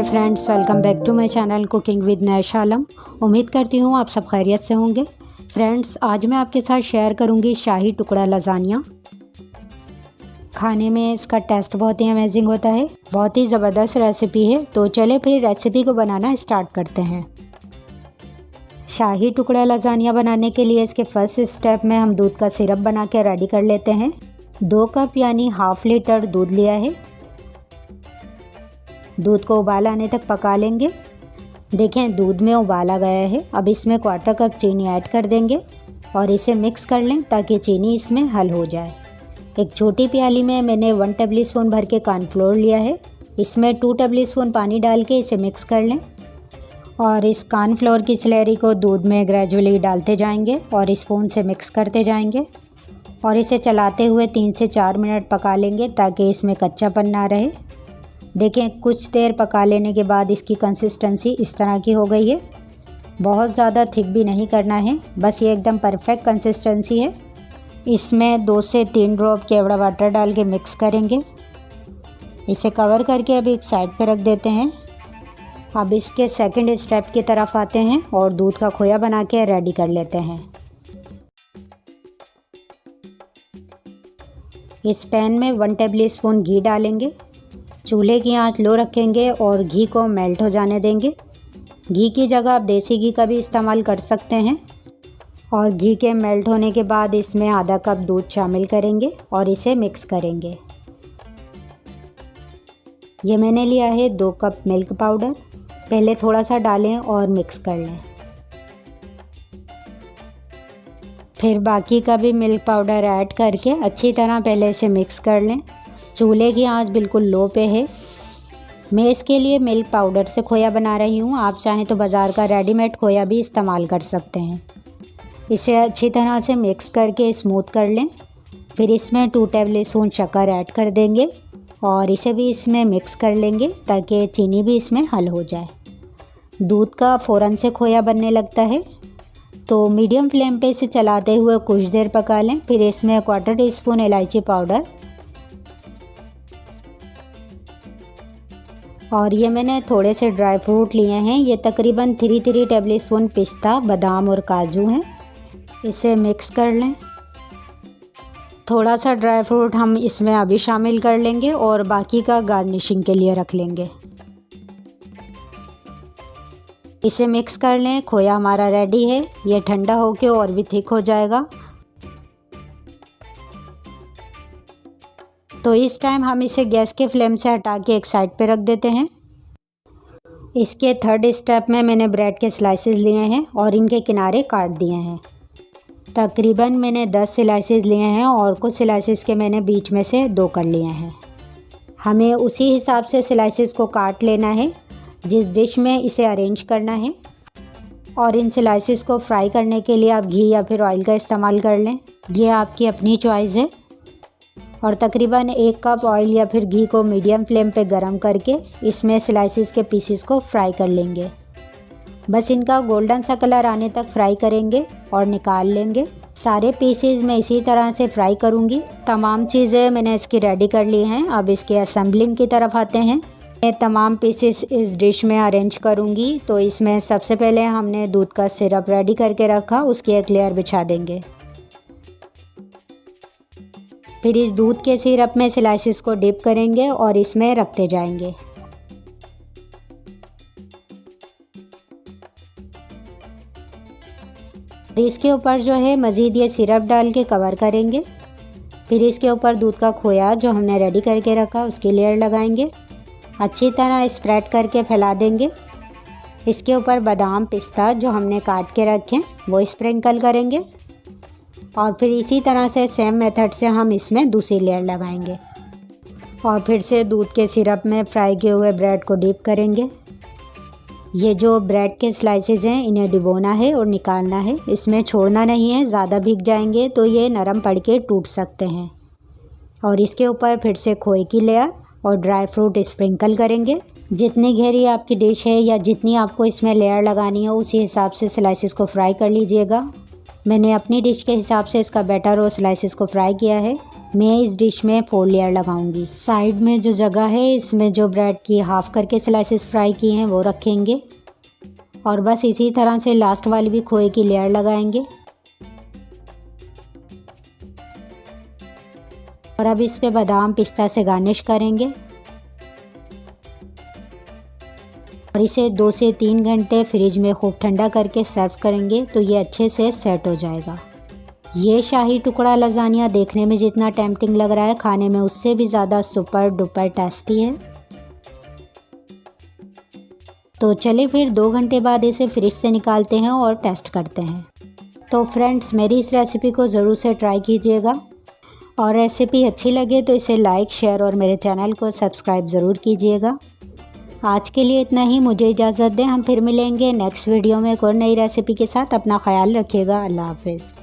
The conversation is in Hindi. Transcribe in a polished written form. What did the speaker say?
Hi friends, welcome back to my channel cooking with Nash Alam. उम्मीद करती हूँ आप सब खैरियत से होंगे। फ्रेंड्स, आज मैं आपके साथ शेयर करूँगी शाही टुकड़ा लजानिया। खाने में इसका टेस्ट बहुत ही अमेजिंग होता है, बहुत ही ज़बरदस्त रेसिपी है। तो चले फिर रेसिपी को बनाना स्टार्ट करते हैं। शाही टुकड़ा लजानिया बनाने के लिए इसके फर्स्ट स्टेप में हम दूध का सिरप बना के रेडी कर लेते हैं। 2 कप यानी हाफ लीटर दूध लिया है। दूध को उबाल आने तक पका लेंगे। देखें, दूध में उबाल आ गया है। अब इसमें 1/4 कप चीनी ऐड कर देंगे और इसे मिक्स कर लें ताकि चीनी इसमें हल हो जाए। एक छोटी प्याली में मैंने 1 टेबलस्पून भर के कॉर्नफ्लोर लिया है। इसमें 2 टेबलस्पून पानी डाल के इसे मिक्स कर लें और इस कॉर्नफ्लोर की स्लरी को दूध में ग्रेजुअली डालते जाएंगे और स्पून से मिक्स करते जाएंगे और इसे चलाते हुए 3 से 4 मिनट पका लेंगे ताकि इसमें कच्चापन ना रहे। देखें, कुछ देर पका लेने के बाद इसकी कंसिस्टेंसी इस तरह की हो गई है। बहुत ज़्यादा थिक भी नहीं करना है, बस ये एकदम परफेक्ट कंसिस्टेंसी है। इसमें 2 से 3 ड्रॉप केवड़ा वाटर डाल के मिक्स करेंगे। इसे कवर करके अभी एक साइड पे रख देते हैं। अब इसके सेकंड स्टेप की तरफ आते हैं और दूध का खोया बना के रेडी कर लेते हैं। इस पैन में 1 टेबलस्पून घी डालेंगे। चूल्हे की आंच लो रखेंगे और घी को मेल्ट हो जाने देंगे। घी की जगह आप देसी घी का भी इस्तेमाल कर सकते हैं। और घी के मेल्ट होने के बाद इसमें आधा कप दूध शामिल करेंगे और इसे मिक्स करेंगे। ये मैंने लिया है 2 कप मिल्क पाउडर। पहले थोड़ा सा डालें और मिक्स कर लें। फिर बाकी का भी मिल्क पाउडर ऐड करके अच्छी तरह पहले इसे मिक्स कर लें। चूल्हे की आंच बिल्कुल लो पे है। मैं इसके लिए मिल्क पाउडर से खोया बना रही हूँ। आप चाहें तो बाज़ार का रेडीमेड खोया भी इस्तेमाल कर सकते हैं। इसे अच्छी तरह से मिक्स करके स्मूथ कर लें। फिर इसमें 2 टेबलस्पून शक्कर ऐड कर देंगे और इसे भी इसमें मिक्स कर लेंगे ताकि चीनी भी इसमें हल हो जाए। दूध का फ़ौरन से खोया बनने लगता है, तो मीडियम फ्लेम पे इसे चलाते हुए कुछ देर पका लें। फिर इसमें 1/4 टीस्पून इलायची पाउडर और ये मैंने थोड़े से ड्राई फ्रूट लिए हैं। ये तकरीबन 3 टेबलस्पून पिस्ता, बादाम और काजू हैं। इसे मिक्स कर लें। थोड़ा सा ड्राई फ्रूट हम इसमें अभी शामिल कर लेंगे और बाकी का गार्निशिंग के लिए रख लेंगे। इसे मिक्स कर लें। खोया हमारा रेडी है। ये ठंडा होके और भी थिक हो जाएगा। तो इस टाइम हम इसे गैस के फ्लेम से हटा के एक साइड पे रख देते हैं। इसके थर्ड स्टेप में मैंने ब्रेड के स्लाइसेस लिए हैं और इनके किनारे काट दिए हैं। तकरीबन मैंने 10 स्लाइसेस लिए हैं और कुछ स्लाइसेस के मैंने बीच में से 2 कर लिए हैं। हमें उसी हिसाब से स्लाइसेस को काट लेना है जिस डिश में इसे अरेंज करना है। और इन स्लाइसेस को फ्राई करने के लिए आप घी या फिर ऑयल का इस्तेमाल कर लें, ये आपकी अपनी चॉइस है। और तकरीबन 1 कप ऑयल या फिर घी को मीडियम फ्लेम पे गरम करके इसमें स्लाइसेस के पीसेस को फ्राई कर लेंगे। बस इनका गोल्डन सा कलर आने तक फ्राई करेंगे और निकाल लेंगे। सारे पीसेस मैं इसी तरह से फ्राई करूँगी। तमाम चीज़ें मैंने इसकी रेडी कर ली हैं। अब इसके असेंबलिंग की तरफ आते हैं। मैं तमाम पीसेस इस डिश में अरेंज करूँगी। तो इसमें सबसे पहले हमने दूध का सिरप रेडी करके रखा, उसकी एक लेयर बिछा देंगे। फिर इस दूध के सिरप में स्लाइसेस को डिप करेंगे और इसमें रखते जाएंगे। इसके ऊपर जो है मज़ीद ये सिरप डाल के कवर करेंगे। फिर इसके ऊपर दूध का खोया जो हमने रेडी करके रखा उसकी लेयर लगाएंगे। अच्छी तरह स्प्रेड करके फैला देंगे। इसके ऊपर बादाम, पिस्ता जो हमने काट के रखे वो स्प्रिंकल करेंगे और फिर इसी तरह से सेम मेथड से हम इसमें दूसरी लेयर लगाएंगे और फिर से दूध के सिरप में फ्राई किए हुए ब्रेड को डिप करेंगे। ये जो ब्रेड के स्लाइसेस हैं इन्हें डिबोना है और निकालना है, इसमें छोड़ना नहीं है। ज़्यादा भीग जाएंगे तो ये नरम पड़ के टूट सकते हैं। और इसके ऊपर फिर से खोए की लेयर और ड्राई फ्रूट स्प्रिंकल करेंगे। जितनी गहरी आपकी डिश है या जितनी आपको इसमें लेयर लगानी है उसी हिसाब से स्लाइसेस को फ्राई कर लीजिएगा। मैंने अपनी डिश के हिसाब से इसका बैटर और स्लाइसेस को फ्राई किया है। मैं इस डिश में 4 लेयर लगाऊंगी। साइड में जो जगह है इसमें जो ब्रेड की हाफ करके स्लाइसेस फ्राई किए हैं वो रखेंगे और बस इसी तरह से लास्ट वाली भी खोए की लेयर लगाएंगे। और अब इस पे बादाम पिस्ता से गार्निश करेंगे और इसे 2 से 3 घंटे फ्रिज में खूब ठंडा करके सर्व करेंगे तो ये अच्छे से सेट हो जाएगा। ये शाही टुकड़ा लजानिया देखने में जितना टेम्पटिंग लग रहा है, खाने में उससे भी ज़्यादा सुपर डुपर टेस्टी है। तो चलिए फिर 2 घंटे बाद इसे फ्रिज से निकालते हैं और टेस्ट करते हैं। तो फ्रेंड्स, मेरी इस रेसिपी को ज़रूर से ट्राई कीजिएगा और रेसिपी अच्छी लगे तो इसे लाइक, शेयर और मेरे चैनल को सब्सक्राइब ज़रूर कीजिएगा। आज के लिए इतना ही, मुझे इजाज़त दें। हम फिर मिलेंगे नेक्स्ट वीडियो में एक और नई रेसिपी के साथ। अपना ख्याल रखिएगा। अल्लाह हाफ़िज़।